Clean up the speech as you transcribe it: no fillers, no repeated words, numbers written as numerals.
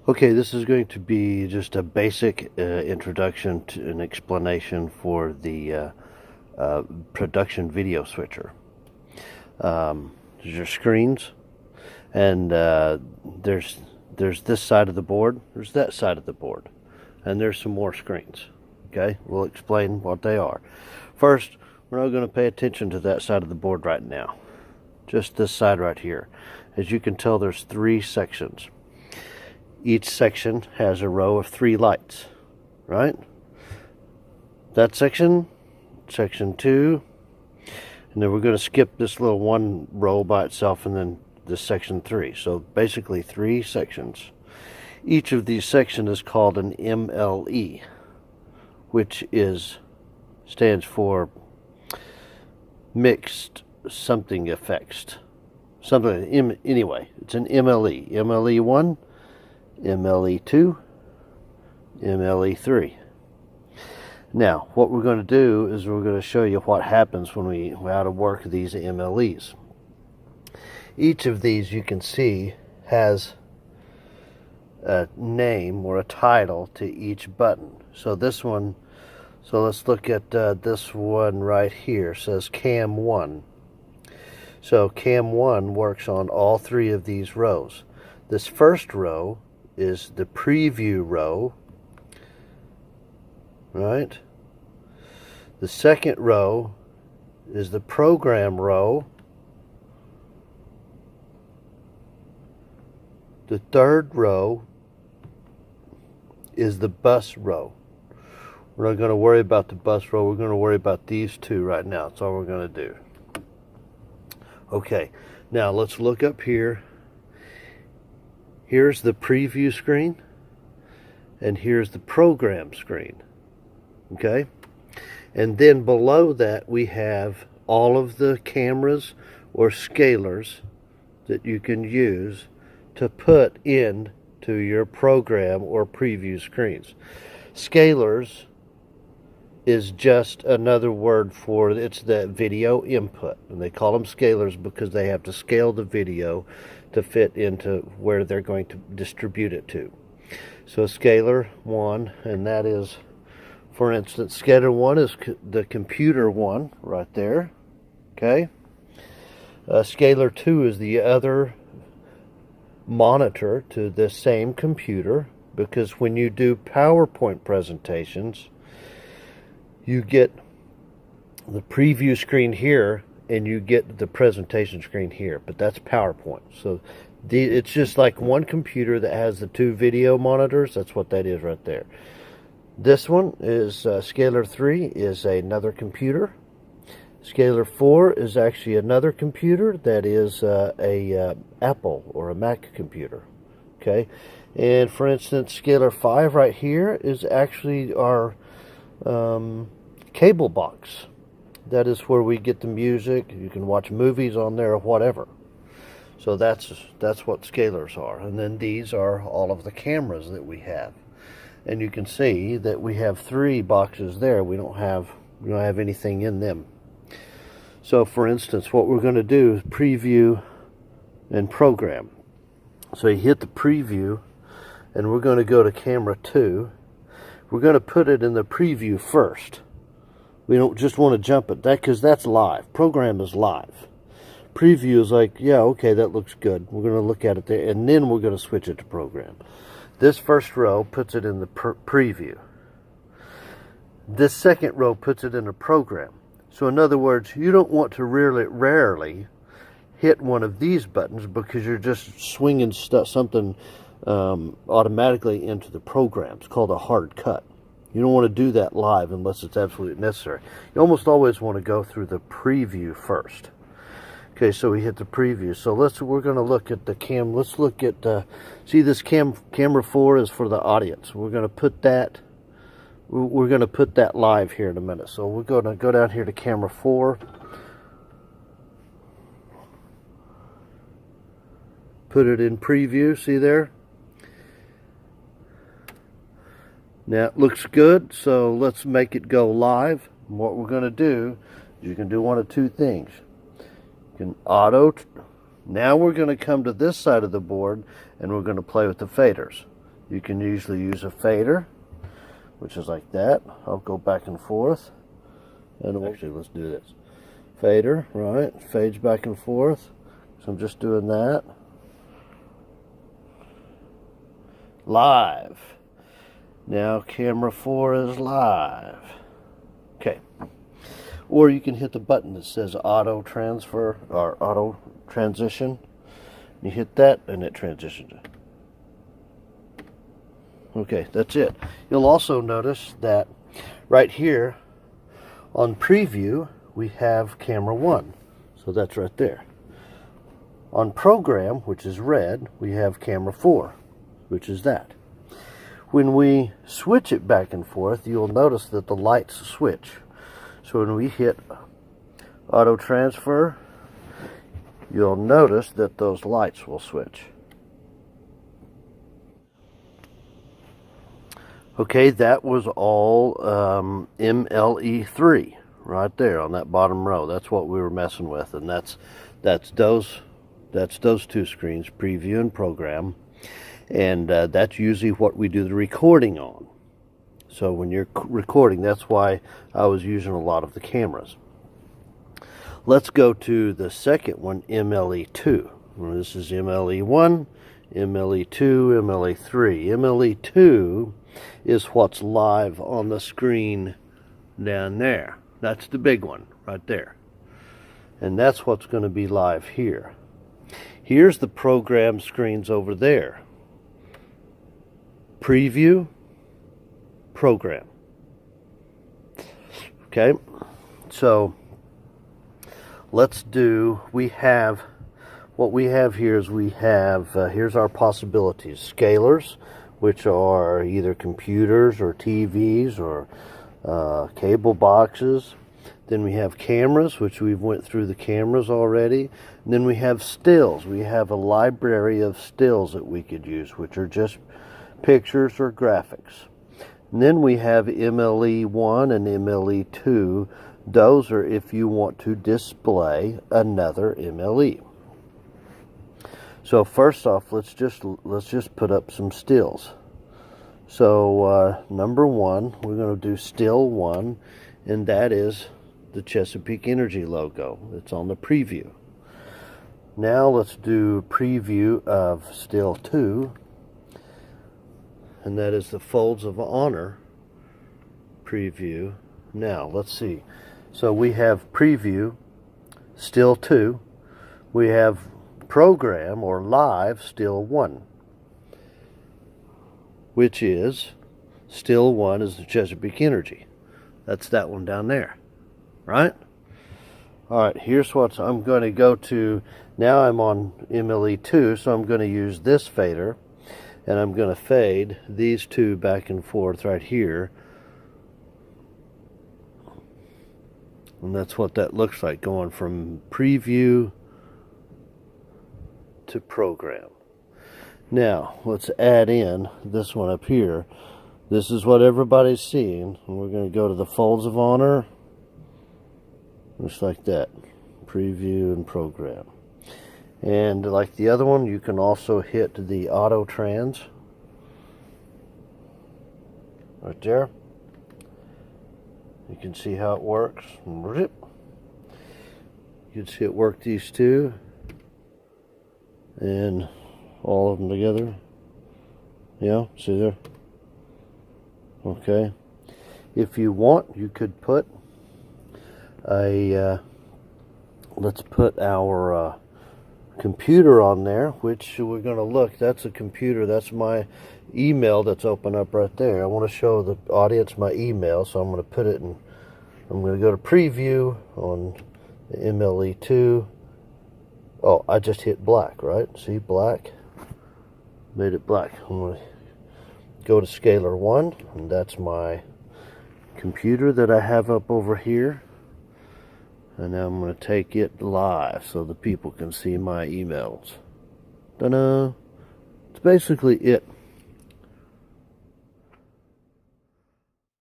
Okay, this is going to be just a basic introduction to an explanation for the production video switcher. There's your screens, and there's this side of the board, there's that side of the board, and there's some more screens. Okay, we'll explain what they are. First, we're not going to pay attention to that side of the board right now, just this side right here. As you can tell, there's 3 sections. Each section has a row of 3 lights, right? That section, section 2, and then we're going to skip this little one row by itself, and then this section 3. So basically 3 sections. Each of these sections is called an MLE, which stands for mixed something effects. Anyway, it's an MLE. MLE1, MLE2, MLE3. Now, what we're going to do is we're going to show you what happens when we're out of work these MLEs. Each of these, you can see, has a name or a title to each button. So this one, let's look at this one right here. It says Cam 1. So Cam 1 works on all 3 of these rows. This first row is the preview row, right? The second row is the program row. The third row is the bus row. We're not going to worry about the bus row. We're going to worry about these 2 right now. That's all we're going to do. Okay, now let's look up here. Here's the preview screen, and here's the program screen. Okay, and then below that we have all of the cameras or scalers that you can use to put into your program or preview screens. Scalers is just another word for it's the video input, and they call them scalers because they have to scale the video to fit into where they're going to distribute it to. So scalar 1, and that is, for instance, scalar 1 is the computer one right there. Okay, scalar 2 is the other monitor to the same computer, because when you do PowerPoint presentations, you get the preview screen here and you get the presentation screen here, but that's PowerPoint. So it's just like one computer that has the 2 video monitors. That's what that is right there. This one is Scalar 3 is another computer. Scalar 4 is actually another computer that is a Apple or a Mac computer. Okay, and for instance, Scalar 5 right here is actually our cable box. That is where we get the music. You can watch movies on there or whatever. So that's what scalars are. And then these are all of the cameras that we have. And you can see that we have 3 boxes there. We don't have anything in them. So for instance, what we're going to do is preview and program. So you hit the preview, and we're going to go to camera 2. We're going to put it in the preview first. We don't just want to jump at that because that's live. Program is live. Preview is like, yeah, okay, that looks good. We're going to look at it there, and then we're going to switch it to program. This first row puts it in the preview. This second row puts it in a program. So in other words, you don't want to rarely hit one of these buttons because you're just swinging something automatically into the program. It's called a hard cut. You don't want to do that live unless it's absolutely necessary. You almost always want to go through the preview first. Okay, so we hit the preview. So we're going to look at the cam. Let's look at see this camera 4 is for the audience. We're going to put that live here in a minute. So we're going to go down here to camera 4. Put it in preview. See there? Now it looks good, so let's make it go live. And what we're going to do, you can do one of 2 things. You can Now we're going to come to this side of the board and we're going to play with the faders. You can usually use a fader, which is like that. I'll go back and forth. And actually, let's do this. Fader, right? Fades back and forth. So I'm just doing that. Live. Now camera 4 is live. Okay. Or you can hit the button that says auto transfer or auto transition. You hit that and it transitions it. Okay, that's it. You'll also notice that right here on preview we have camera 1. So that's right there. On program, which is red, we have camera 4, which is that. When we switch it back and forth, you'll notice that the lights switch. So when we hit auto transfer, you'll notice that those lights will switch. Okay, that was all MLE3 right there on that bottom row. That's what we were messing with, and that's those two screens, preview and program, and that's usually what we do the recording on. So when you're recording, that's why I was using a lot of the cameras. Let's go to the second one, MLE2. This is MLE1, MLE2, MLE3. MLE2 is what's live on the screen down there. That's the big one right there. And that's what's going to be live here. Here's the program screens over there. Preview, program. Okay, so let's do, what we have here is here's our possibilities. Scalers, which are either computers or TVs or cable boxes. Then we have cameras, which we've went through the cameras already. And then we have stills. We have a library of stills that we could use, which are just pictures or graphics. And then we have MLE1 and MLE2. Those are if you want to display another MLE. So first off, let's just put up some stills. So number 1, we're going to do still 1, and that is the Chesapeake Energy logo. It's on the preview. Now let's do preview of still 2, and that is the Folds of Honor preview. Now let's see. So we have preview, still 2. We have program or live, still 1, which is still 1 is the Chesapeake Energy. That's that one down there, right? All right, here's what I'm going to go to. Now I'm on MLE2, so I'm going to use this fader, and I'm going to fade these two back and forth right here. And that's what that looks like, going from preview to program. Now let's add in this one up here. This is what everybody's seeing, and we're going to go to the Folds of Honor, just like that, preview and program. And like the other one, you can also hit the auto trans right there. You can see how it works. You can see it work these two and all of them together. Yeah, see there? Okay. If you want, you could put a let's put our computer on there, which we're going to look. That's a computer. That's my email that's open up right there. I want to show the audience my email, so I'm going to put it in. I'm going to go to preview on the MLE2. Oh, I just hit black, right? See, black. Made it black. I'm going to go to Scalar 1, and that's my computer that I have up over here. And now I'm going to take it live so the people can see my emails. Ta-da! It's basically it.